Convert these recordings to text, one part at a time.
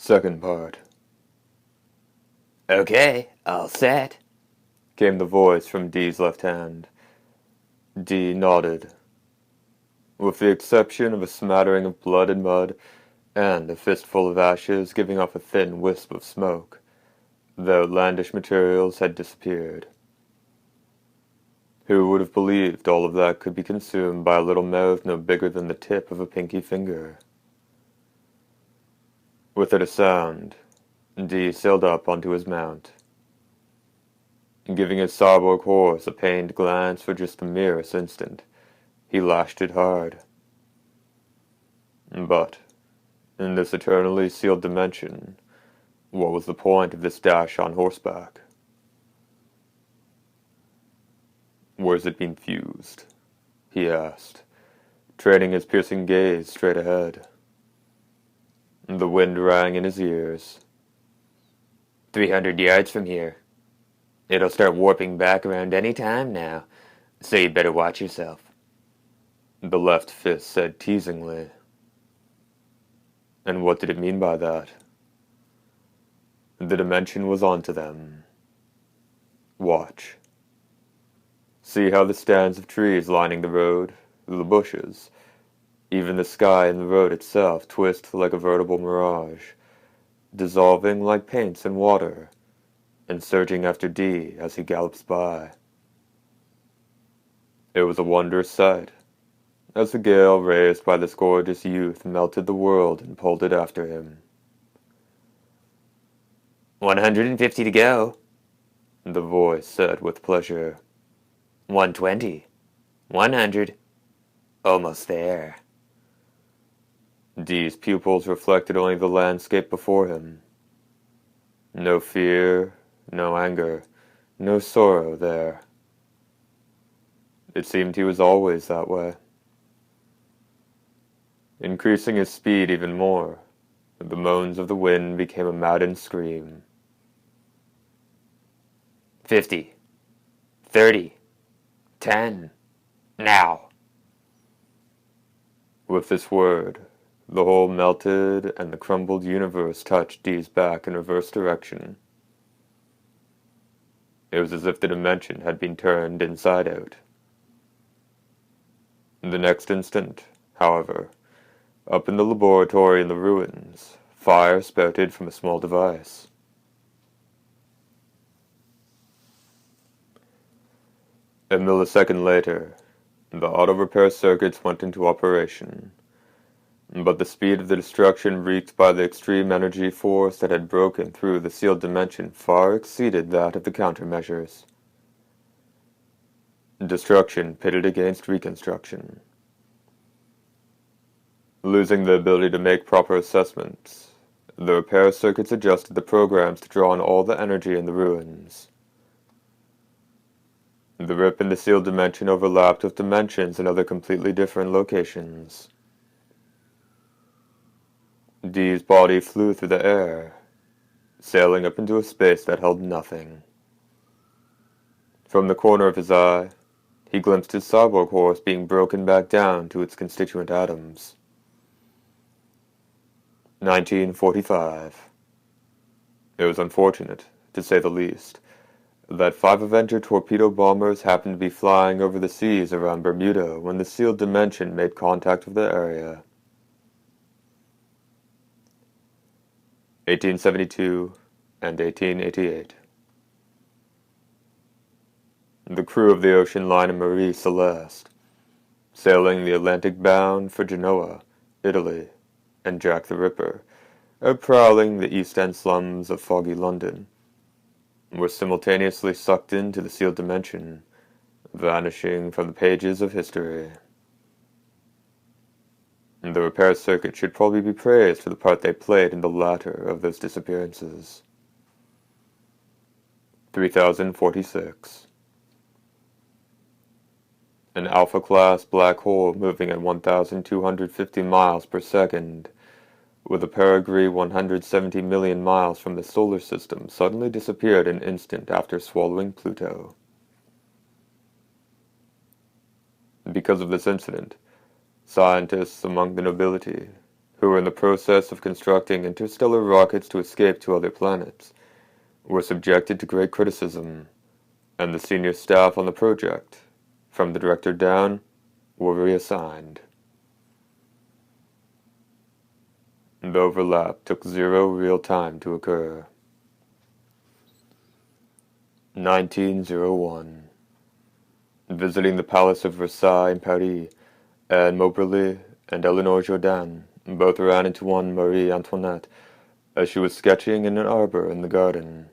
Second part. Okay, all set. Came the voice from Dee's left hand. Dee nodded. With the exception of a smattering of blood and mud, and a fistful of ashes giving off a thin wisp of smoke, the outlandish materials had disappeared. Who would have believed all of that could be consumed by a little mouth no bigger than the tip of a pinky finger? Without a sound, Dee sailed up onto his mount, giving his cyborg horse a pained glance for just the merest instant. He lashed it hard. But, in this eternally sealed dimension, what was the point of this dash on horseback? Where's it been fused? He asked, training his piercing gaze straight ahead. The wind rang in his ears. 300 yards from here. It'll start warping back around any time now, so you better watch yourself. The left fist said teasingly. And what did it mean by that? The dimension was onto them. Watch. See how the stands of trees lining the road, the bushes, even the sky and the road itself twist like a veritable mirage, dissolving like paints in water, and surging after Dee as he gallops by. It was a wondrous sight, as the gale raised by this gorgeous youth melted the world and pulled it after him. 150 to go, The voice said with pleasure. 120, 100, almost there. Dee's pupils reflected only the landscape before him. No fear, no anger, no sorrow there. It seemed he was always that way. Increasing his speed even more, the moans of the wind became a maddened scream. 50, 30, 10, now. With this word, the whole melted and the crumbled universe touched Dee's back in reverse direction. It was as if the dimension had been turned inside out. The next instant, however, up in the laboratory in the ruins, fire spouted from a small device. A millisecond later, the auto repair circuits went into operation, but the speed of the destruction wreaked by the extreme energy force that had broken through the sealed dimension far exceeded that of the countermeasures. Destruction pitted against reconstruction. Losing the ability to make proper assessments, the repair circuits adjusted the programs to draw on all the energy in the ruins. The rip in the sealed dimension overlapped with dimensions in other completely different locations. Dee's body flew through the air, sailing up into a space that held nothing. From the corner of his eye, he glimpsed his cyborg horse being broken back down to its constituent atoms. 1945. It was unfortunate, to say the least, that 5 Avenger torpedo bombers happened to be flying over the seas around Bermuda when the sealed dimension made contact with the area. 1872 and 1888. The crew of the ocean liner Marie Celeste, sailing the Atlantic bound for Genoa, Italy, and Jack the Ripper, prowling the East End slums of foggy London, were simultaneously sucked into the sealed dimension, vanishing from the pages of history. The repair circuit should probably be praised for the part they played in the latter of those disappearances. 3046. An Alpha-class black hole moving at 1,250 miles per second, with a perigee 170 million miles from the solar system, suddenly disappeared an instant after swallowing Pluto. Because of this incident, scientists among the nobility, who were in the process of constructing interstellar rockets to escape to other planets, were subjected to great criticism, and the senior staff on the project, from the director down, were reassigned. The overlap took 0 real time to occur. 1901. Visiting the Palace of Versailles in Paris, Anne Moberly and Eleanor Jourdan both ran into one Marie Antoinette as she was sketching in an arbor in the garden.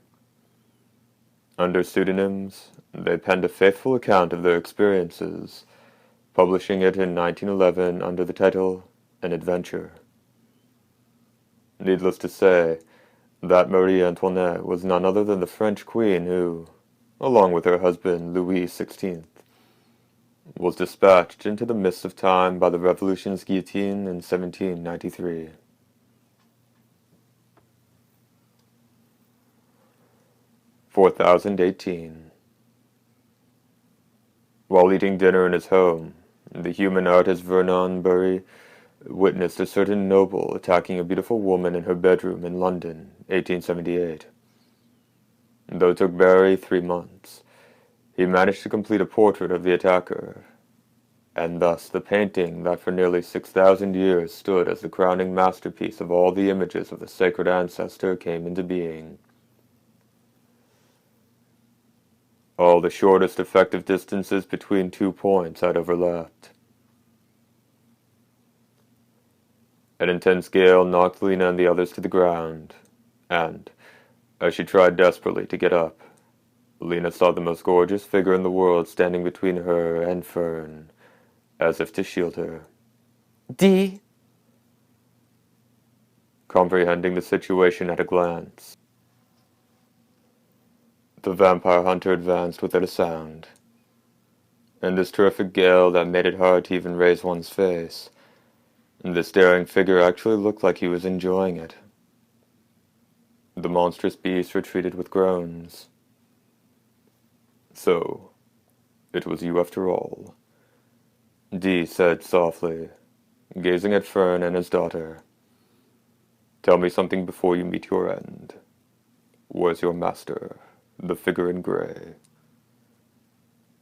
Under pseudonyms, they penned a faithful account of their experiences, publishing it in 1911 under the title An Adventure. Needless to say, that Marie Antoinette was none other than the French queen who, along with her husband Louis XVI, was dispatched into the mists of time by the Revolution's guillotine in 1793. (4018) While eating dinner in his home, the human artist Vernon Burry witnessed a certain noble attacking a beautiful woman in her bedroom in London, 1878. Though it took Barry 3 months, he managed to complete a portrait of the attacker, and thus the painting that for nearly 6,000 years stood as the crowning masterpiece of all the images of the sacred ancestor came into being. All the shortest effective distances between 2 points had overlapped. An intense gale knocked Lena and the others to the ground, and, as she tried desperately to get up, Lena saw the most gorgeous figure in the world standing between her and Fern, as if to shield her. Dee? Comprehending the situation at a glance, the vampire hunter advanced without a sound. In this terrific gale that made it hard to even raise one's face, this daring figure actually looked like he was enjoying it. The monstrous beast retreated with groans. "So, it was you after all," Dee said softly, gazing at Fern and his daughter. "Tell me something before you meet your end. Where's your master, the figure in gray?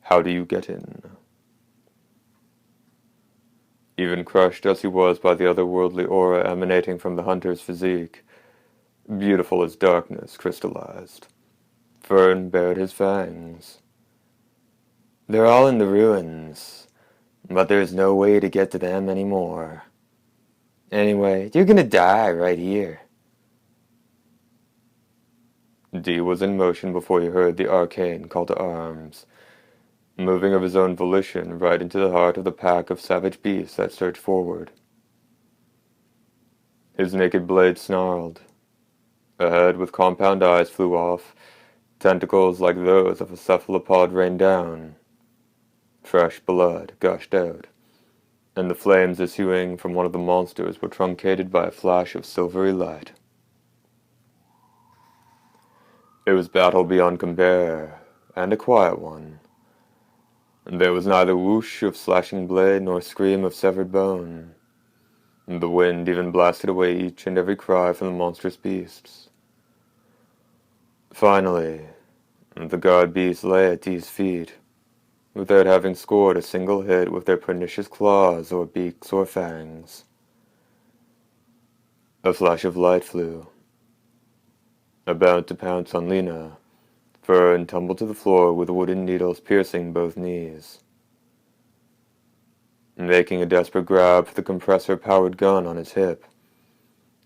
How do you get in?" Even crushed as he was by the otherworldly aura emanating from the hunter's physique, beautiful as darkness crystallized, Fern bared his fangs. They're all in the ruins, but there's no way to get to them anymore. Anyway, you're gonna die right here. Dee was in motion before he heard the arcane call to arms, moving of his own volition right into the heart of the pack of savage beasts that surged forward. His naked blade snarled. A head with compound eyes flew off, tentacles like those of a cephalopod rained down. Fresh blood gushed out, and the flames issuing from one of the monsters were truncated by a flash of silvery light. It was battle beyond compare, and a quiet one. There was neither whoosh of slashing blade nor scream of severed bone. The wind even blasted away each and every cry from the monstrous beasts. Finally, the god beasts lay at Dee's feet, without having scored a single hit with their pernicious claws or beaks or fangs. A flash of light flew. About to pounce on Lena, Fern tumbled to the floor with wooden needles piercing both knees. Making a desperate grab for the compressor-powered gun on his hip,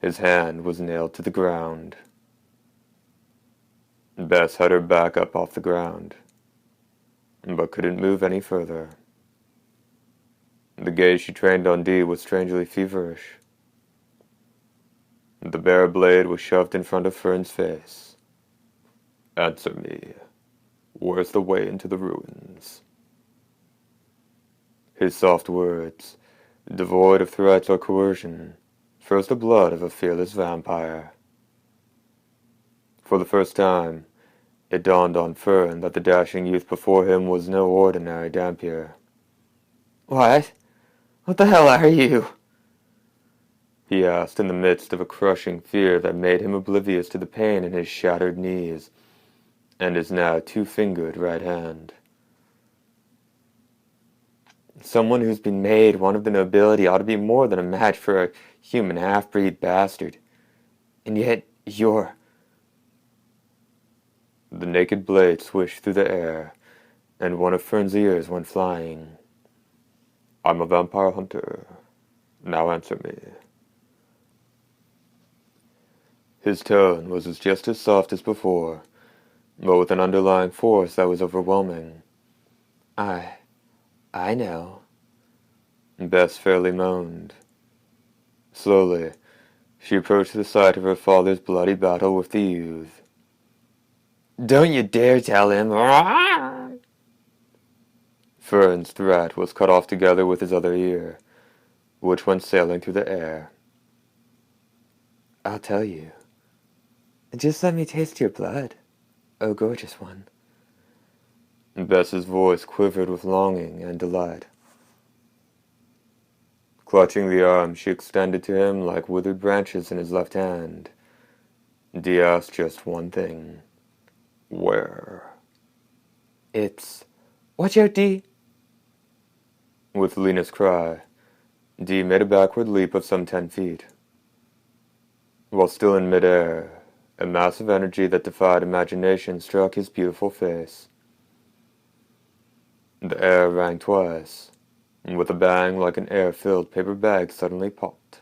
his hand was nailed to the ground. Bess had her back up off the ground, but couldn't move any further. The gaze she trained on Dee was strangely feverish. The bare blade was shoved in front of Fern's face. "Answer me. Where's the way into the ruins?" His soft words, devoid of threats or coercion, froze the blood of a fearless vampire. For the first time, it dawned on Fern that the dashing youth before him was no ordinary Dampier. What? What the hell are you? he asked in the midst of a crushing fear that made him oblivious to the pain in his shattered knees and his now two-fingered right hand. Someone who's been made one of the nobility ought to be more than a match for a human half-breed bastard. And yet you're... The naked blade swished through the air, and one of Fern's ears went flying. I'm a vampire hunter. Now answer me. His tone was just as soft as before, but with an underlying force that was overwhelming. I know. Bess fairly moaned. Slowly, she approached the site of her father's bloody battle with the youth. Don't you dare tell him! Fern's threat was cut off together with his other ear, which went sailing through the air. I'll tell you. Just let me taste your blood, oh gorgeous one. Bess's voice quivered with longing and delight. Clutching the arm she extended to him like withered branches in his left hand, Dee asked just one thing. Where? It's... Watch out, Dee! With Lena's cry, Dee made a backward leap of some 10 feet. While still in midair, a mass of energy that defied imagination struck his beautiful face. The air rang twice, and with a bang like an air-filled paper bag suddenly popped.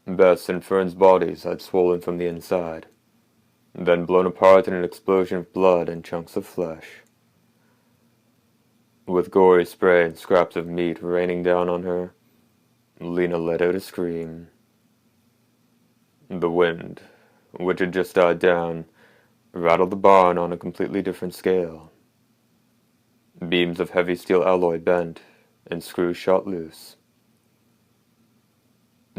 Bess and Fern's bodies had swollen from the inside, then blown apart in an explosion of blood and chunks of flesh. With gory spray and scraps of meat raining down on her, Lena let out a scream. The wind, which had just died down, rattled the barn on a completely different scale. Beams of heavy steel alloy bent, and screws shot loose.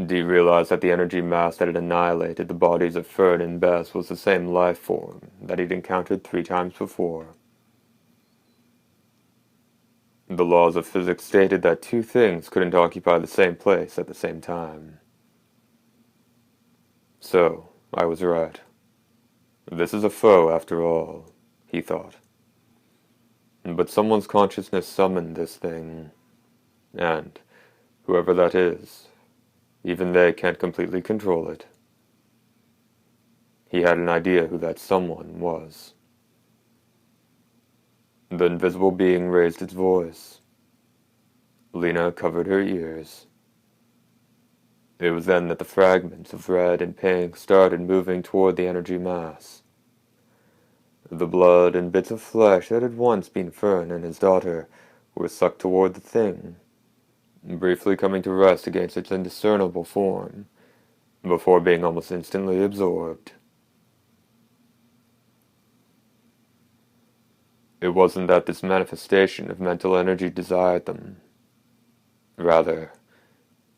Dee realized that the energy mass that had annihilated the bodies of Fern and Bess was the same life form that he'd encountered 3 times before. The laws of physics stated that 2 things couldn't occupy the same place at the same time. So, I was right. This is a foe, after all, he thought. But someone's consciousness summoned this thing, and, whoever that is, even they can't completely control it. He had an idea who that someone was. The invisible being raised its voice. Lena covered her ears. It was then that the fragments of red and pink started moving toward the energy mass. The blood and bits of flesh that had once been Fern and his daughter were sucked toward the thing, briefly coming to rest against its indiscernible form, before being almost instantly absorbed. It wasn't that this manifestation of mental energy desired them. Rather,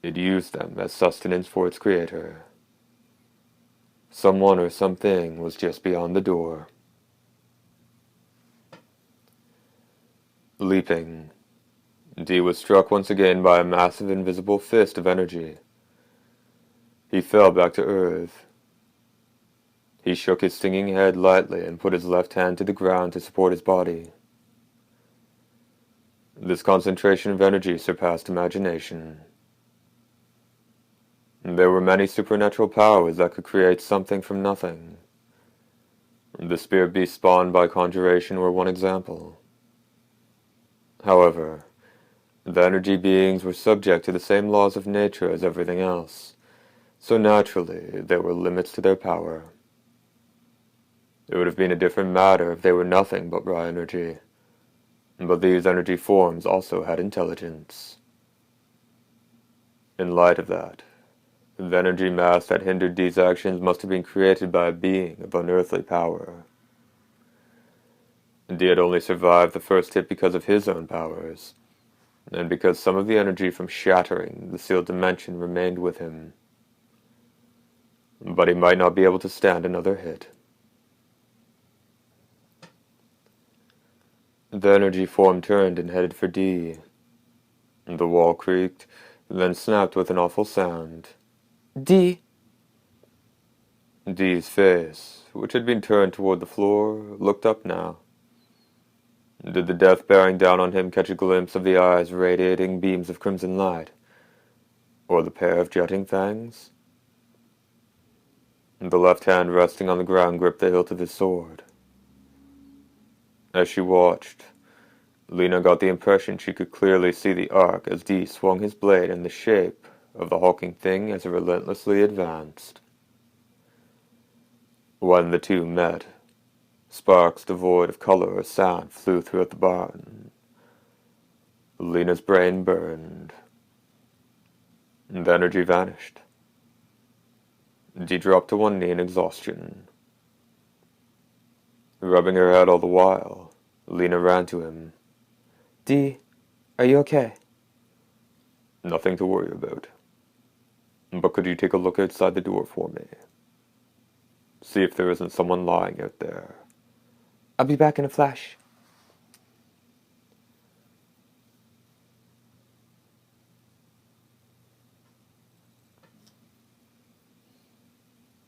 it used them as sustenance for its creator. Someone or something was just beyond the door. Leaping, Dee was struck once again by a massive invisible fist of energy. He fell back to earth. He shook his stinging head lightly and put his left hand to the ground to support his body. This concentration of energy surpassed imagination. There were many supernatural powers that could create something from nothing. The spear beasts spawned by conjuration were one example. However, the energy beings were subject to the same laws of nature as everything else, so naturally there were limits to their power. It would have been a different matter if they were nothing but raw energy, but these energy forms also had intelligence. In light of that, the energy mass that hindered these actions must have been created by a being of unearthly power. And he had only survived the first hit because of his own powers, and because some of the energy from shattering the sealed dimension remained with him. But he might not be able to stand another hit. The energy form turned and headed for Dee. The wall creaked, then snapped with an awful sound. Dee! Dee's face, which had been turned toward the floor, looked up now. Did the death bearing down on him catch a glimpse of the eyes radiating beams of crimson light? Or the pair of jutting fangs? The left hand resting on the ground gripped the hilt of his sword. As she watched, Lena got the impression she could clearly see the arc as Dee swung his blade in the shape of the hulking thing as it relentlessly advanced. When the two met, sparks devoid of color or sound flew throughout the barn. Lena's brain burned. The energy vanished. Dee dropped to one knee in exhaustion. Rubbing her head all the while, Lena ran to him. Dee, are you okay? Nothing to worry about. But could you take a look outside the door for me? See if there isn't someone lying out there. I'll be back in a flash.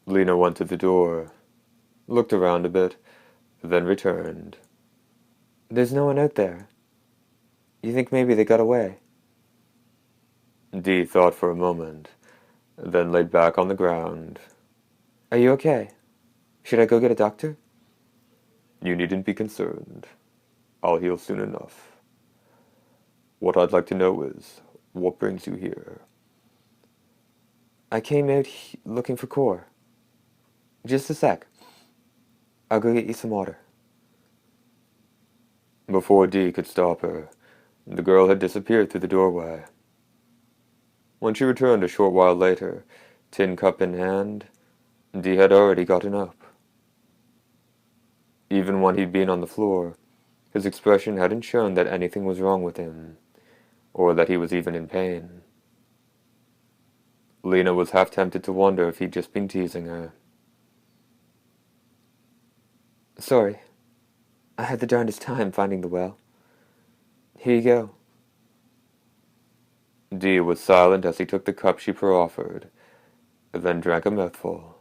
Lena went to the door, looked around a bit, then returned. There's no one out there. You think maybe they got away? Dee thought for a moment, then laid back on the ground. Are you okay? Should I go get a doctor? You needn't be concerned. I'll heal soon enough. What I'd like to know is, what brings you here? I came out looking for Core. Just a sec. I'll go get you some water. Before Dee could stop her, the girl had disappeared through the doorway. When she returned a short while later, tin cup in hand, Dee had already gotten up. Even when he'd been on the floor, his expression hadn't shown that anything was wrong with him, or that he was even in pain. Lena was half tempted to wonder if he'd just been teasing her. Sorry. I had the darndest time finding the well. Here you go. Dee was silent as he took the cup she proffered, then drank a mouthful.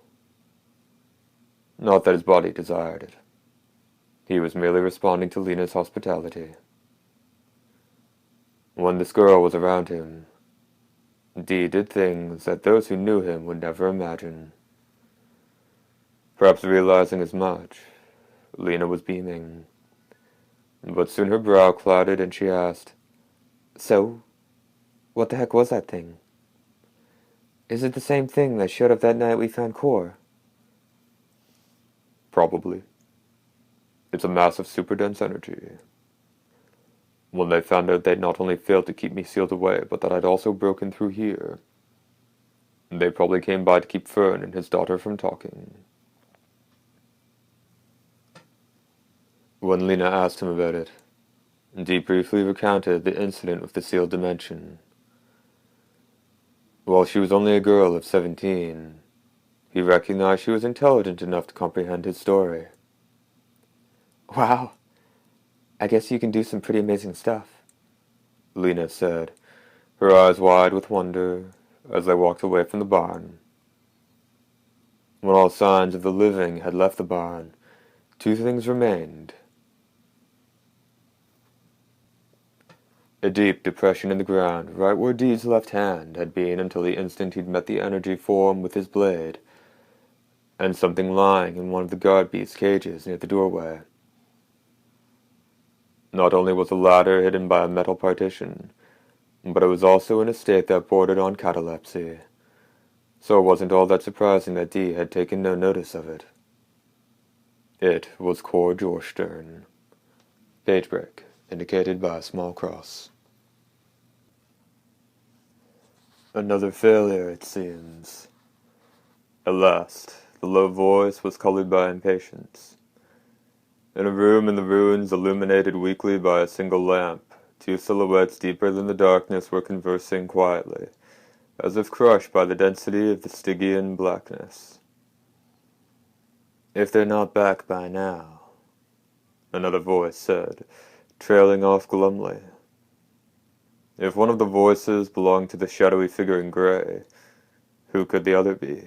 Not that his body desired it. He was merely responding to Lena's hospitality. When this girl was around him, Dee did things that those who knew him would never imagine. Perhaps realizing as much, Lena was beaming. But soon her brow clouded and she asked, So, what the heck was that thing? Is it the same thing that showed up that night we found Core? Probably. It's a mass of super-dense energy. When they found out they'd not only failed to keep me sealed away, but that I'd also broken through here, they probably came by to keep Fern and his daughter from talking. When Lena asked him about it, Dee briefly recounted the incident with the sealed dimension. While she was only a girl of 17, he recognized she was intelligent enough to comprehend his story. Wow. I guess you can do some pretty amazing stuff, Lena said, her eyes wide with wonder, as they walked away from the barn. When all signs of the living had left the barn, two things remained. A deep depression in the ground, right where Dee's left hand had been until the instant he'd met the energy form with his blade, and something lying in one of the guard beast's cages near the doorway. Not only was the latter hidden by a metal partition, but it was also in a state that bordered on catalepsy, so it wasn't all that surprising that Dee had taken no notice of it. It was Core Jorstern. Page break, indicated by a small cross. Another failure, it seems. At last, the low voice was colored by impatience. In a room in the ruins illuminated weakly by a single lamp, two silhouettes deeper than the darkness were conversing quietly, as if crushed by the density of the Stygian blackness. If they're not back by now, another voice said, trailing off glumly. If one of the voices belonged to the shadowy figure in gray, who could the other be?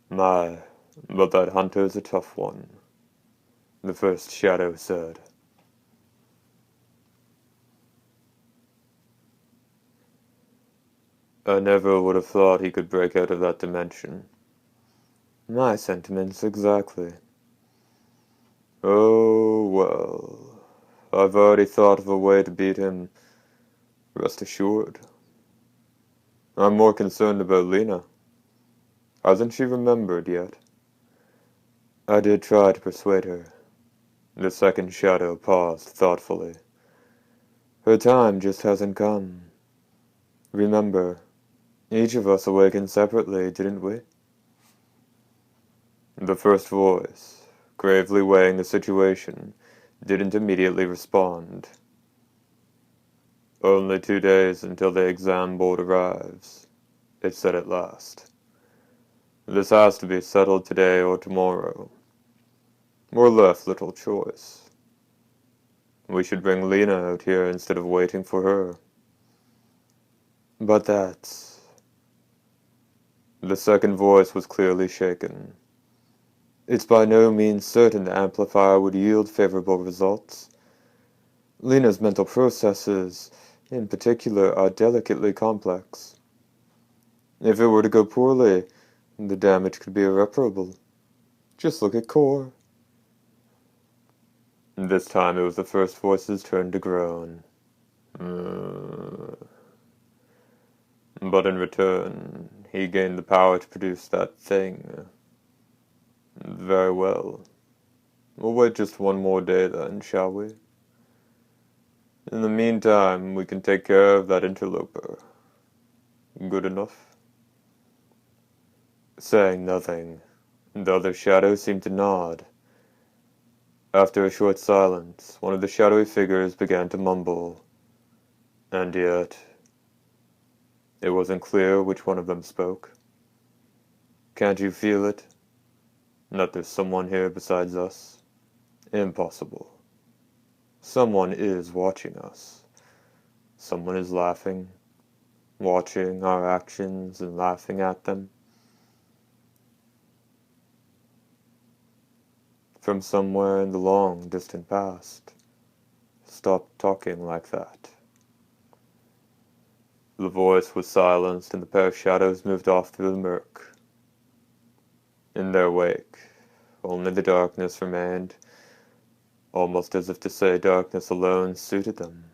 My, but that hunter's a tough one, the first shadow said. I never would have thought he could break out of that dimension. My sentiments exactly. Oh, well, I've already thought of a way to beat him, rest assured. I'm more concerned about Lena. Hasn't she remembered yet? I did try to persuade her. The second shadow paused thoughtfully. Her time just hasn't come. Remember, each of us awakened separately, didn't we? The first voice, gravely weighing the situation, didn't immediately respond. Only 2 days until the exam board arrives, it said at last. This has to be settled today or tomorrow. We're left little choice. We should bring Lena out here instead of waiting for her. But that's... The second voice was clearly shaken. It's by no means certain the amplifier would yield favorable results. Lena's mental processes, in particular, are delicately complex. If it were to go poorly, the damage could be irreparable. Just look at Core. This time it was the first voice's turn to groan. But in return, he gained the power to produce that thing. Very well. We'll wait just one more day then, shall we? In the meantime, we can take care of that interloper. Good enough? Saying nothing, the other shadow seemed to nod. After a short silence, one of the shadowy figures began to mumble. And yet, it wasn't clear which one of them spoke. Can't you feel it? That there's someone here besides us? Impossible. Someone is watching us. Someone is laughing, watching our actions and laughing at them. From somewhere in the long, distant past. Stop talking like that. The voice was silenced and the pair of shadows moved off through the murk. In their wake, only the darkness remained, almost as if to say darkness alone suited them.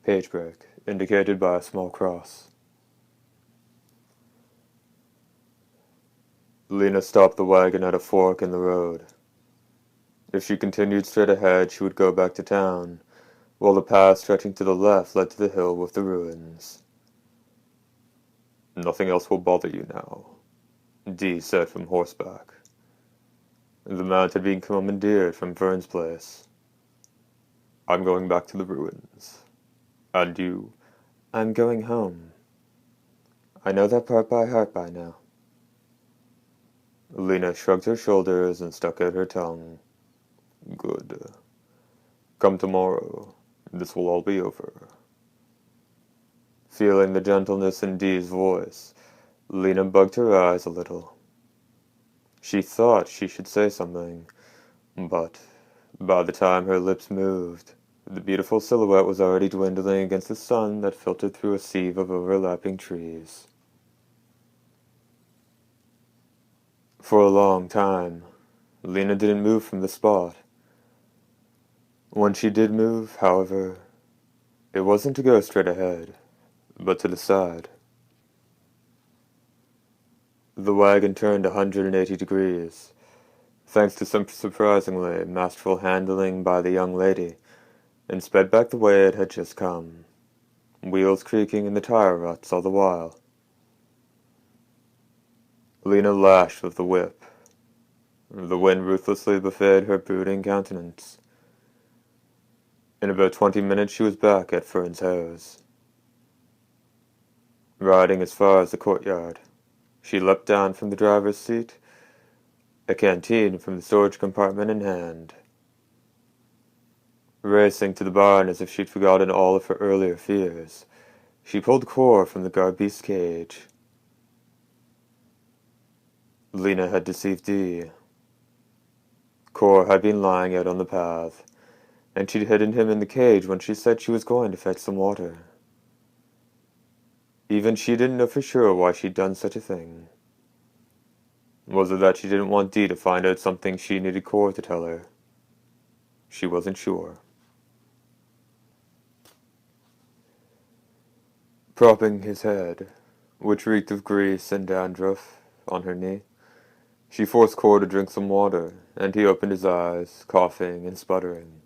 Page break, indicated by a small cross. Lena stopped the wagon at a fork in the road. If she continued straight ahead, she would go back to town, while the path stretching to the left led to the hill with the ruins. Nothing else will bother you now, Dee said from horseback. The mount had been commandeered from Vern's place. I'm going back to the ruins. And you? I'm going home. I know that part by heart by now. Lena shrugged her shoulders and stuck out her tongue. Good. Come tomorrow. This will all be over. Feeling the gentleness in Dee's voice, Lena bugged her eyes a little. She thought she should say something, but by the time her lips moved, the beautiful silhouette was already dwindling against the sun that filtered through a sieve of overlapping trees. For a long time, Lena didn't move from the spot. When she did move, however, it wasn't to go straight ahead, but to the side. The wagon turned 180 degrees, thanks to some surprisingly masterful handling by the young lady, and sped back the way it had just come, wheels creaking in the tire ruts all the while. Lena lashed with the whip. The wind ruthlessly buffeted her brooding countenance. In about 20 minutes she was back at Fern's house. Riding as far as the courtyard, she leapt down from the driver's seat, a canteen from the storage compartment in hand. Racing to the barn as if she'd forgotten all of her earlier fears, she pulled Cor from the guard beast's cage. Lena had deceived Dee. Cor had been lying out on the path, and she'd hidden him in the cage when she said she was going to fetch some water. Even she didn't know for sure why she'd done such a thing. Was it that she didn't want Dee to find out something she needed Cor to tell her? She wasn't sure. Propping his head, which reeked of grease and dandruff, on her knee, she forced Cor to drink some water, and he opened his eyes, coughing and sputtering.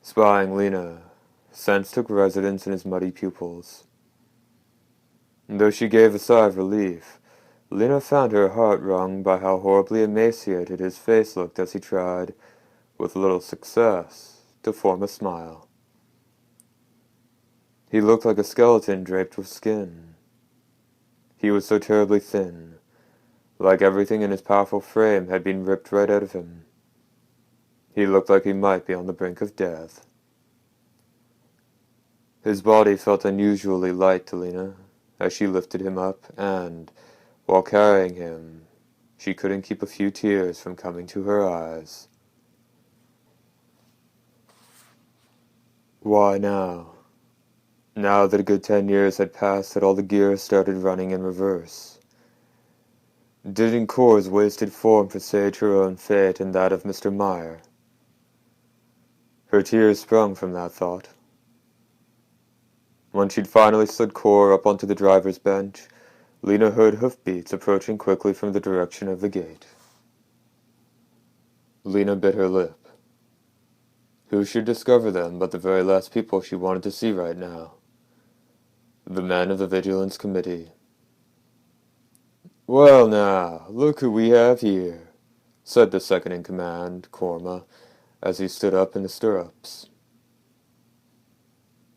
Spying Lena, sense took residence in his muddy pupils. Though she gave a sigh of relief, Lena found her heart wrung by how horribly emaciated his face looked as he tried, with little success, to form a smile. He looked like a skeleton draped with skin. He was so terribly thin, like everything in his powerful frame had been ripped right out of him. He looked like he might be on the brink of death. His body felt unusually light to Lena, as she lifted him up, and, while carrying him, she couldn't keep a few tears from coming to her eyes. Why now? Now that a good 10 years had passed that all the gears started running in reverse. Didn't Cor's wasted form presage her own fate and that of Mr. Meyer? Her tears sprung from that thought. When she'd finally slid Cor up onto the driver's bench, Lena heard hoofbeats approaching quickly from the direction of the gate. Lena bit her lip. Who should discover them but the very last people she wanted to see right now? The men of the Vigilance Committee. "Well now, look who we have here," said the second-in-command, Korma, as he stood up in the stirrups.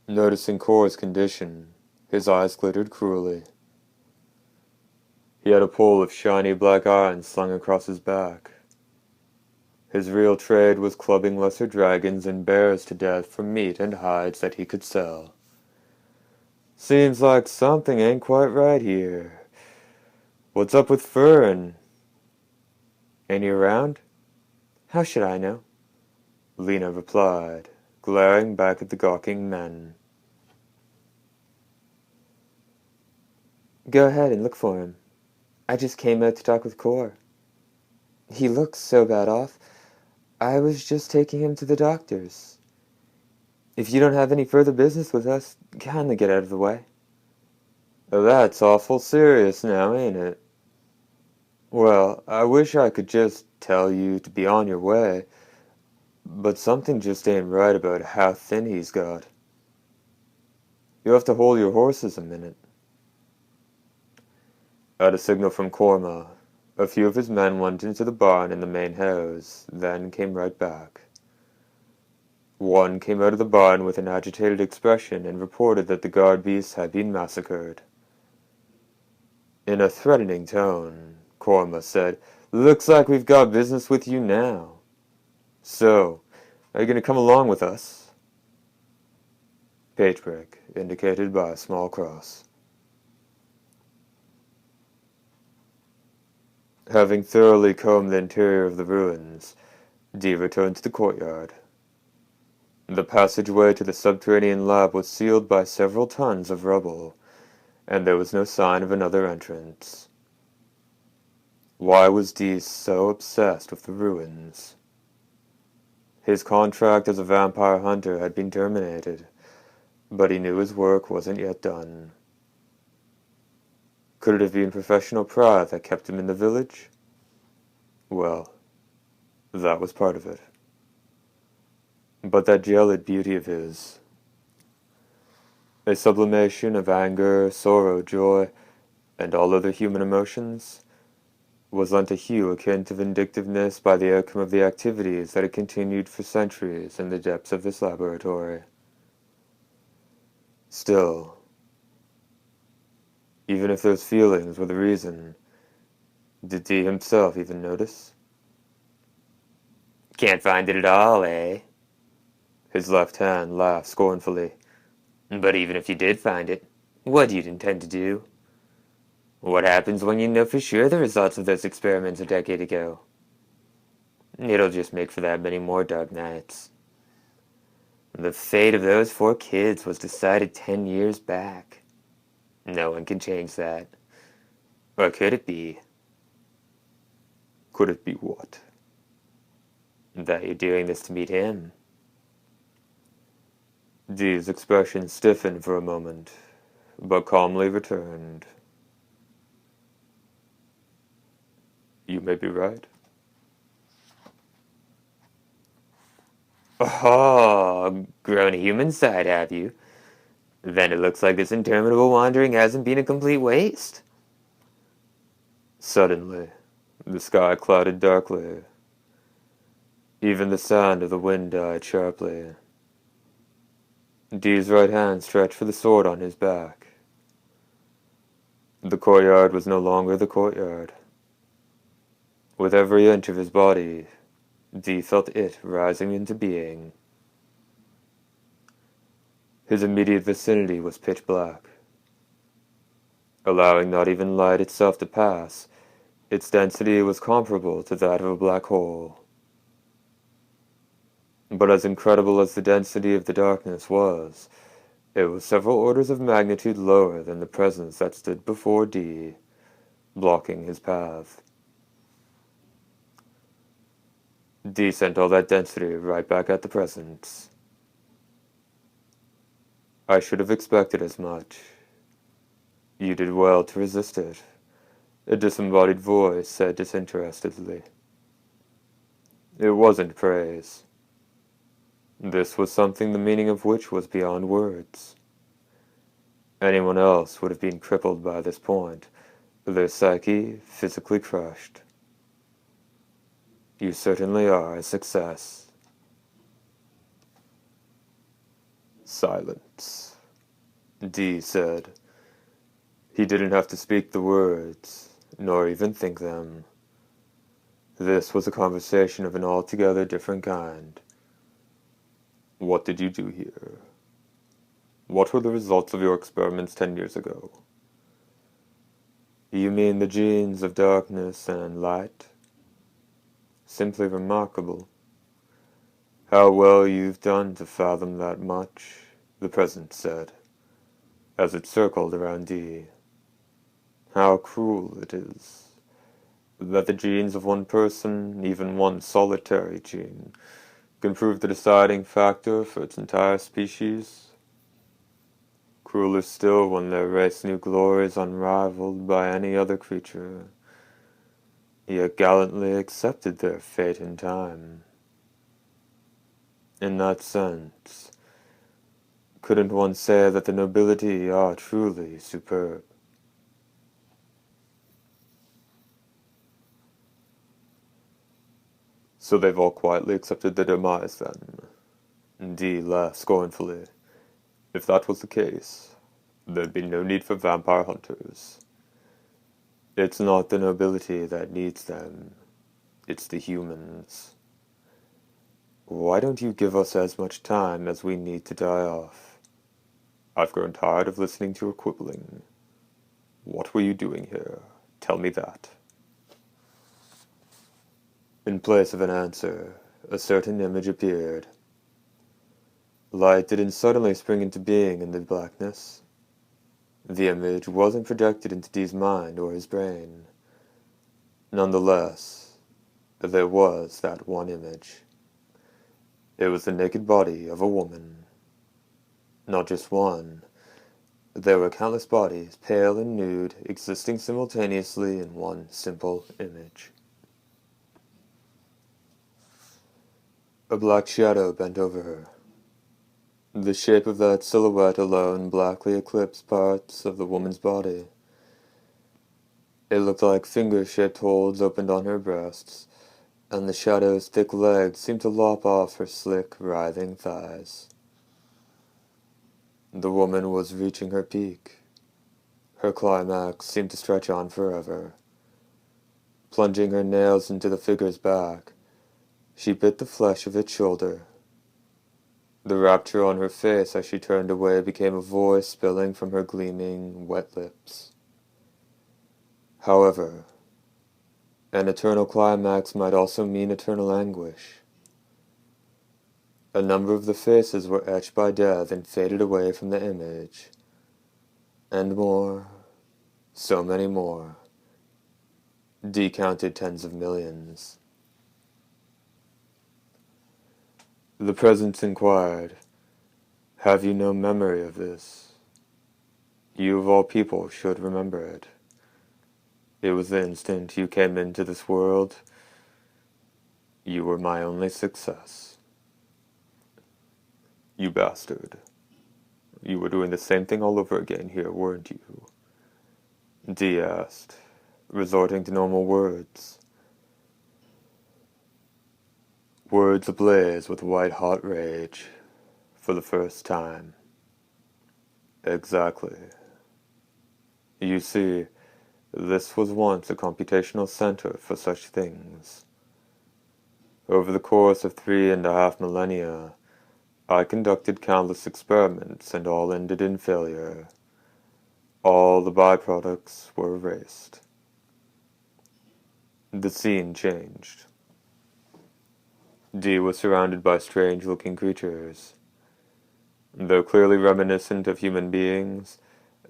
Noticing Cor's condition, his eyes glittered cruelly. He had a pole of shiny black iron slung across his back. His real trade was clubbing lesser dragons and bears to death for meat and hides that he could sell. "Seems like something ain't quite right here. What's up with Fern? Ain't he around?" "How should I know?" Lena replied, glaring back at the gawking men. "Go ahead and look for him. I just came out to talk with Cor. He looks so bad off. I was just taking him to the doctor's. If you don't have any further business with us, kindly get out of the way." "That's awful serious now, ain't it? Well, I wish I could just tell you to be on your way, but something just ain't right about how thin he's got. You'll have to hold your horses a minute." At a signal from Korma, a few of his men went into the barn in the main house, then came right back. One came out of the barn with an agitated expression and reported that the guard beasts had been massacred. In a threatening tone, Korma said, "Looks like we've got business with you now. So, are you going to come along with us?" Pagebreak, indicated by a small cross. Having thoroughly combed the interior of the ruins, Dee returned to the courtyard. The passageway to the subterranean lab was sealed by several tons of rubble, and there was no sign of another entrance. Why was Dee so obsessed with the ruins? His contract as a vampire hunter had been terminated, but he knew his work wasn't yet done. Could it have been professional pride that kept him in the village? Well, that was part of it. But that gelid beauty of his, a sublimation of anger, sorrow, joy, and all other human emotions, was lent a hue akin to vindictiveness by the outcome of the activities that had continued for centuries in the depths of this laboratory. Still, even if those feelings were the reason, did Dee himself even notice? "Can't find it at all, eh?" His left hand laughed scornfully. But even if you did find it, what do you intend to do? What happens when you know for sure the results of those experiments a decade ago? It'll just make for that many more dark nights. The fate of those 4 kids was decided 10 years back. No one can change that. Or could it be? Could it be what? That you're doing this to meet him? Dee's expression stiffened for a moment, but calmly returned. You may be right. Oh, grown a human side, have you? Then it looks like this interminable wandering hasn't been a complete waste. Suddenly, the sky clouded darkly. Even the sound of the wind died sharply. Dee's right hand stretched for the sword on his back. The courtyard was no longer the courtyard. With every inch of his body, Dee felt it rising into being. His immediate vicinity was pitch black. Allowing not even light itself to pass, its density was comparable to that of a black hole. But as incredible as the density of the darkness was, it was several orders of magnitude lower than the presence that stood before Dee, blocking his path. Dee sent all that density right back at the presence. I should have expected as much. You did well to resist it, a disembodied voice said disinterestedly. It wasn't praise. This was something the meaning of which was beyond words. Anyone else would have been crippled by this point, their psyche physically crushed. You certainly are a success. Silence, Dee said. He didn't have to speak the words, nor even think them. This was a conversation of an altogether different kind. What did you do here? What were the results of your experiments 10 years ago? You mean the genes of darkness and light? Simply remarkable. How well you've done to fathom that much, the President said, as it circled around Dee. How cruel it is that the genes of one person, even one solitary gene, can prove the deciding factor for its entire species. Crueler still when their race knew glories unrivaled by any other creature, yet gallantly accepted their fate in time. In that sense, couldn't one say that the nobility are truly superb? So they've all quietly accepted their demise, then? Dee laughed scornfully. If that was the case, there'd be no need for vampire hunters. It's not the nobility that needs them. It's the humans. Why don't you give us as much time as we need to die off? I've grown tired of listening to your quibbling. What were you doing here? Tell me that. In place of an answer, a certain image appeared. Light didn't suddenly spring into being in the blackness. The image wasn't projected into Dee's mind or his brain. Nonetheless, there was that one image. It was the naked body of a woman. Not just one. There were countless bodies, pale and nude, existing simultaneously in one simple image. A black shadow bent over her. The shape of that silhouette alone blackly eclipsed parts of the woman's body. It looked like finger-shaped holes opened on her breasts, and the shadow's thick legs seemed to lop off her slick, writhing thighs. The woman was reaching her peak. Her climax seemed to stretch on forever. Plunging her nails into the figure's back, she bit the flesh of its shoulder. The rapture on her face as she turned away became a voice spilling from her gleaming, wet lips. However, an eternal climax might also mean eternal anguish. A number of the faces were etched by death and faded away from the image. And more, so many more. Dee counted tens of millions. The presence inquired, "Have you no memory of this? You of all people should remember it. It was the instant you came into this world. You were my only success. You bastard. You were doing the same thing all over again here, weren't you?" Dee asked, resorting to normal words. Words ablaze with white-hot rage, for the first time. Exactly. You see, this was once a computational center for such things. Over the course of 3.5 millennia, I conducted countless experiments and all ended in failure. All the byproducts were erased. The scene changed. Dee was surrounded by strange-looking creatures. Though clearly reminiscent of human beings,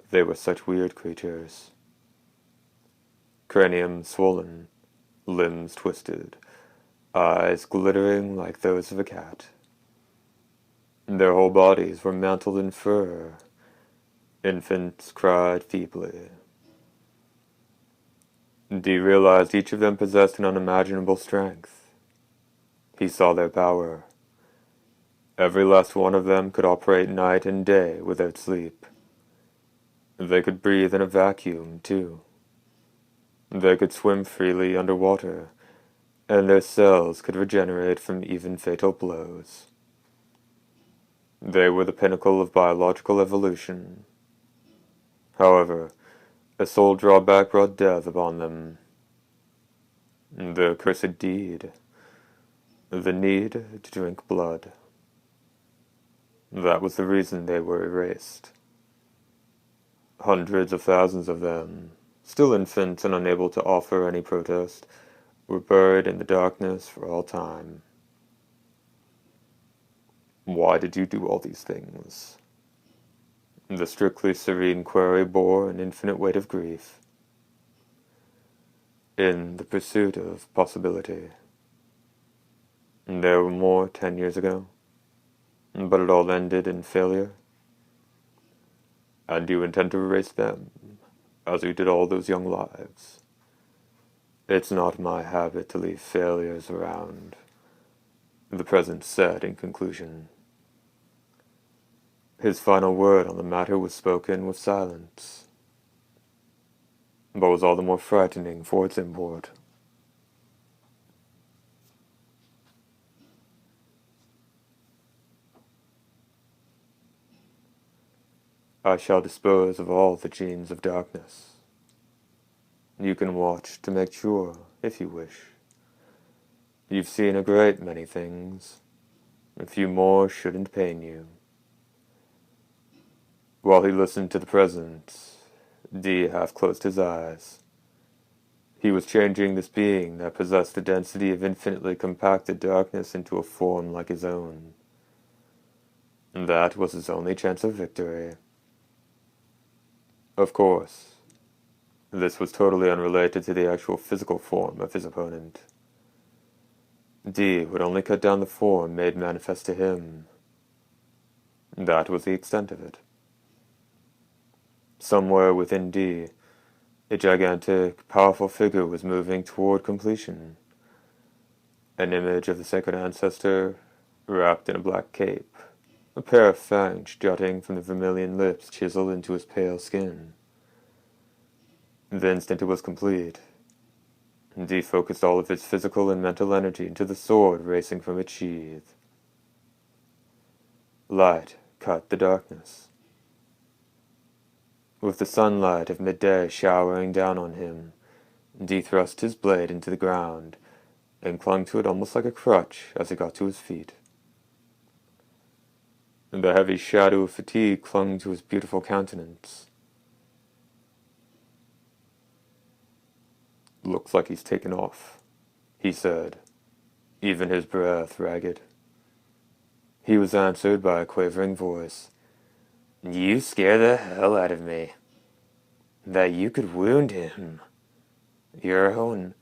they were such weird creatures. Cranium swollen, limbs twisted, eyes glittering like those of a cat. Their whole bodies were mantled in fur. Infants cried feebly. Dee realized each of them possessed an unimaginable strength. He saw their power. Every last one of them could operate night and day without sleep. They could breathe in a vacuum, too. They could swim freely underwater, and their cells could regenerate from even fatal blows. They were the pinnacle of biological evolution. However, a sole drawback brought death upon them. The accursed deed. The need to drink blood. That was the reason they were erased. Hundreds of thousands of them, still infants and unable to offer any protest, were buried in the darkness for all time. Why did you do all these things? The strictly serene query bore an infinite weight of grief. In the pursuit of possibility. There were more 10 years ago, but it all ended in failure. And you intend to erase them, as you did all those young lives. It's not my habit to leave failures around, the President said in conclusion. His final word on the matter was spoken with silence, but was all the more frightening for its import. I shall dispose of all the genes of darkness. You can watch to make sure, if you wish. You've seen a great many things. A few more shouldn't pain you. While he listened to the President, Dee half closed his eyes. He was changing this being that possessed the density of infinitely compacted darkness into a form like his own. And that was his only chance of victory. Of course, this was totally unrelated to the actual physical form of his opponent. Dee would only cut down the form made manifest to him. That was the extent of it. Somewhere within Dee, a gigantic, powerful figure was moving toward completion. An image of the sacred ancestor, wrapped in a black cape, a pair of fangs jutting from the vermilion lips chiseled into his pale skin. The instant it was complete, Dee focused all of his physical and mental energy into the sword racing from its sheath. Light cut the darkness. With the sunlight of midday showering down on him, Dee thrust his blade into the ground and clung to it almost like a crutch as he got to his feet. and the heavy shadow of fatigue clung to his beautiful countenance. "Looks like he's taken off," he said, even his breath ragged. He was answered by a quavering voice. "You scare the hell out of me. That you could wound him. Your own..."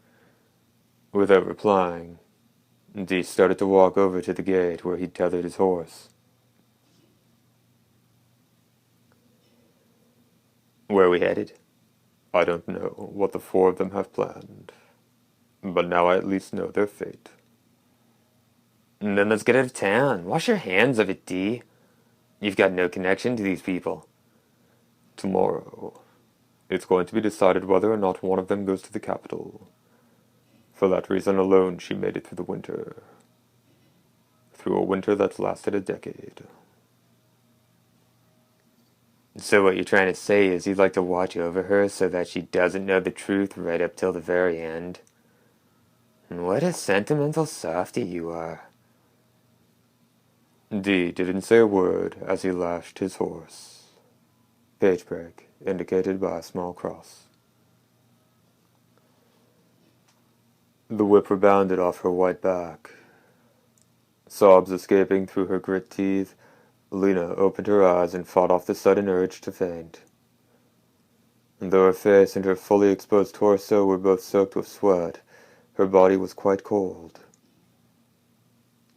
Without replying, Dee started to walk over to the gate where he'd tethered his horse. "Where are we headed?" "I don't know what the four of them have planned, but now I at least know their fate." "Then let's get out of town. Wash your hands of it, Dee. You've got no connection to these people." "Tomorrow, it's going to be decided whether or not one of them goes to the capital. For that reason alone, she made it through the winter. Through a winter that's lasted a decade." "So what you're trying to say is you'd like to watch over her so that she doesn't know the truth right up till the very end? What a sentimental softy you are." Dee didn't say a word as he lashed his horse. Page break, indicated by a small cross. The whip rebounded off her white back. Sobs escaping through her grit teeth, Lena opened her eyes and fought off the sudden urge to faint. And though her face and her fully exposed torso were both soaked with sweat, her body was quite cold.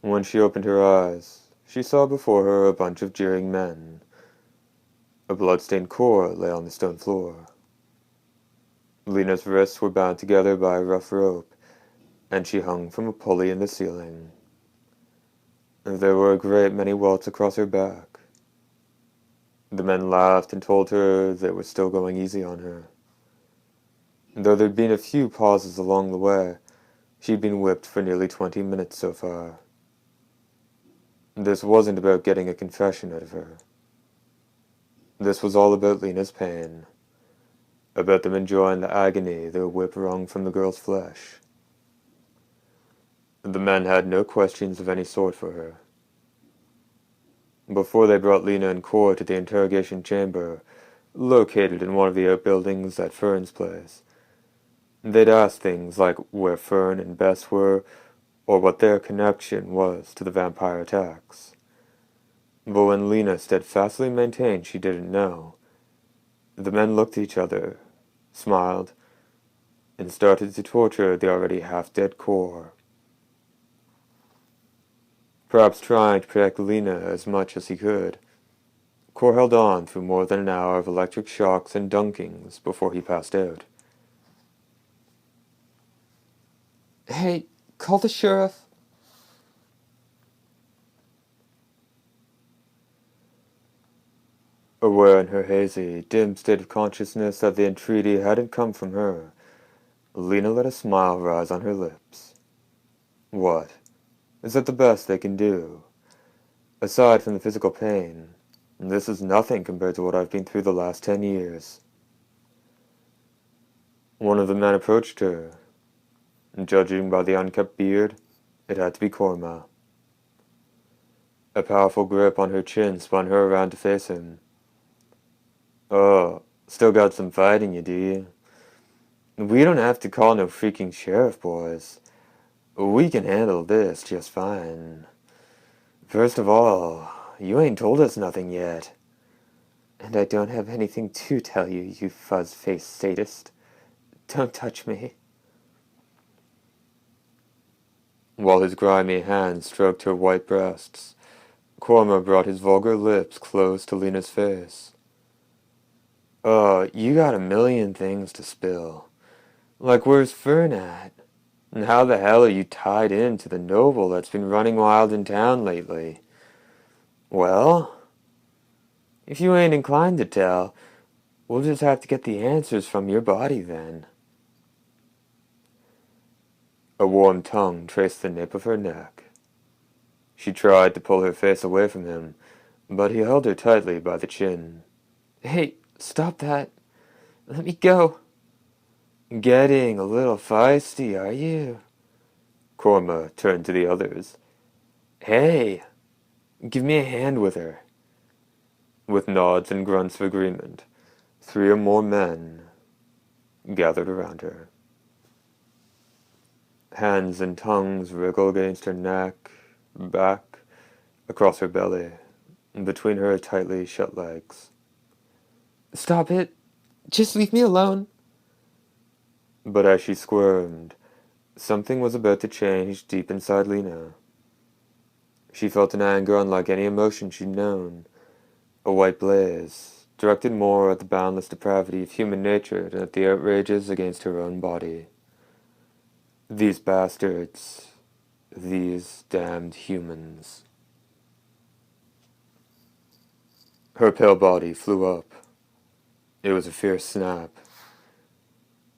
When she opened her eyes, she saw before her a bunch of jeering men. A blood-stained core lay on the stone floor. Lena's wrists were bound together by a rough rope, and she hung from a pulley in the ceiling. There were a great many welts across her back. The men laughed and told her they were still going easy on her. Though there'd been a few pauses along the way, she'd been whipped for nearly 20 minutes so far. This wasn't about getting a confession out of her. This was all about Lena's pain, about them enjoying the agony their whip wrung from the girl's flesh. The men had no questions of any sort for her. Before they brought Lena and Core to the interrogation chamber, located in one of the outbuildings at Fern's place, they'd ask things like where Fern and Bess were, or what their connection was to the vampire attacks. But when Lena steadfastly maintained she didn't know, the men looked at each other, smiled, and started to torture the already half-dead Core. Perhaps trying to protect Lena as much as he could, Core held on through more than an hour of electric shocks and dunkings before he passed out. "Hey, call the sheriff." Aware in her hazy, dim state of consciousness that the entreaty hadn't come from her, Lena let a smile rise on her lips. What? Is that the best they can do? Aside from the physical pain, this is nothing compared to what I've been through the last 10 years. One of the men approached her, and judging by the unkempt beard, it had to be Korma. A powerful grip on her chin spun her around to face him. "Oh, still got some fight in you, do you? We don't have to call no freaking sheriff, boys. We can handle this just fine. First of all, you ain't told us nothing yet." "And I don't have anything to tell you, you fuzz-faced sadist. Don't touch me." While his grimy hand stroked her white breasts, Korma brought his vulgar lips close to Lena's face. "Oh, you got a million things to spill. Like where's Fern at? And how the hell are you tied in to the noble that's been running wild in town lately? Well, if you ain't inclined to tell, we'll just have to get the answers from your body then." A warm tongue traced the nape of her neck. She tried to pull her face away from him, but he held her tightly by the chin. "Hey, stop that. Let me go." "Getting a little feisty, are you?" Korma turned to the others. "Hey, Give me a hand with her." With nods and grunts of agreement, 3 or more men gathered around her. Hands and tongues wriggle against her neck, back, across her belly, and between her tightly shut legs. "Stop it! Just leave me alone!" But as she squirmed, something was about to change deep inside Lena. She felt an anger unlike any emotion she'd known, a white blaze, directed more at the boundless depravity of human nature than at the outrages against her own body. These bastards, these damned humans. Her pale body flew up. It was a fierce snap.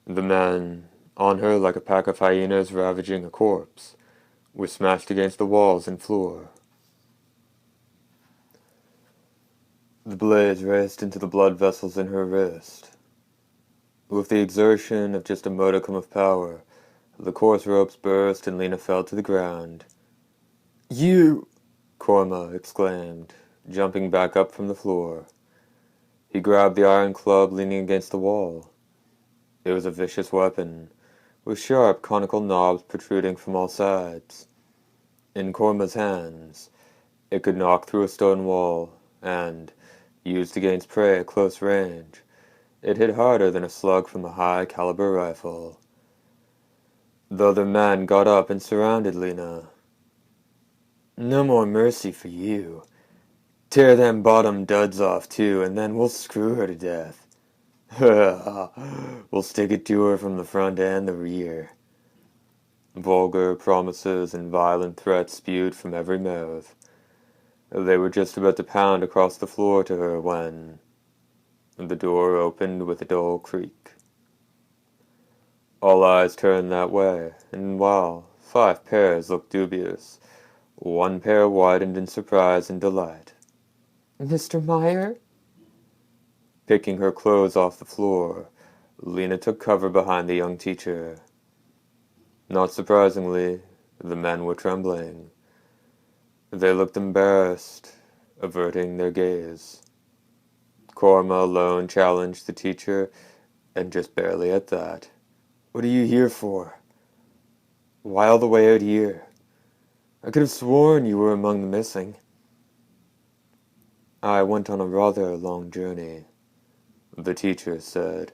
The men, on her like a pack of hyenas ravaging a corpse, were smashed against the walls and floor. The blaze raced into the blood vessels in her wrist. With the exertion of just a modicum of power, the coarse ropes burst and Lena fell to the ground. "You!" Korma exclaimed, jumping back up from the floor. He grabbed the iron club leaning against the wall. It was a vicious weapon, with sharp conical knobs protruding from all sides. In Korma's hands, it could knock through a stone wall, and, used against prey at close range, it hit harder than a slug from a high-caliber rifle. The other men got up and surrounded Lena. "No more mercy for you. Tear them bottom duds off, too, and then we'll screw her to death. We'll stick it to her from the front and the rear." Vulgar promises and violent threats spewed from every mouth. They were just about to pound across the floor to her when the door opened with a dull creak. All eyes turned that way, and while 5 pairs looked dubious, 1 pair widened in surprise and delight. "Mr. Meyer?" Picking her clothes off the floor, Lena took cover behind the young teacher. Not surprisingly, the men were trembling. They looked embarrassed, averting their gaze. Korma alone challenged the teacher, and just barely at that. "What are you here for? Why all the way out here? I could have sworn you were among the missing." "I went on a rather long journey," the teacher said,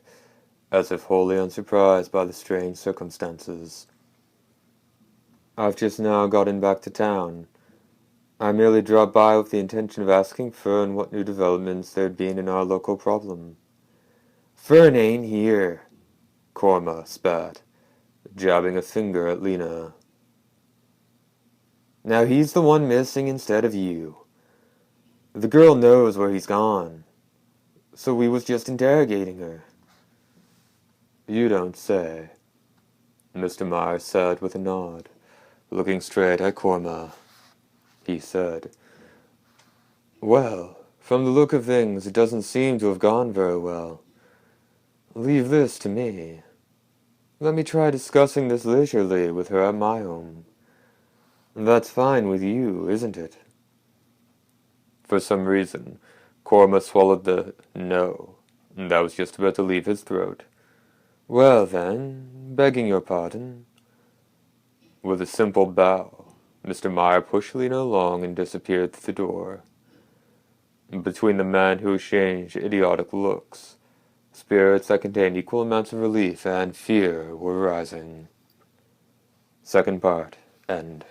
as if wholly unsurprised by the strange circumstances. "I've just now gotten back to town. I merely dropped by with the intention of asking Fern what new developments there'd been in our local problem." "Fern ain't here," Korma spat, jabbing a finger at Lena. "Now he's the one missing instead of you. The girl knows where he's gone, so we was just interrogating her." "You don't say," Mr. Meyer said with a nod, looking straight at Korma. He said, "Well, from the look of things, it doesn't seem to have gone very well. Leave this to me. Let me try discussing this leisurely with her at my home. That's fine with you, isn't it?" For some reason, Korma swallowed the "no" that was just about to leave his throat. "Well then, begging your pardon." With a simple bow, Mr. Meyer pushed Lena along and disappeared through the door. Between the men who exchanged idiotic looks, spirits that contained equal amounts of relief and fear were rising. Second part, end.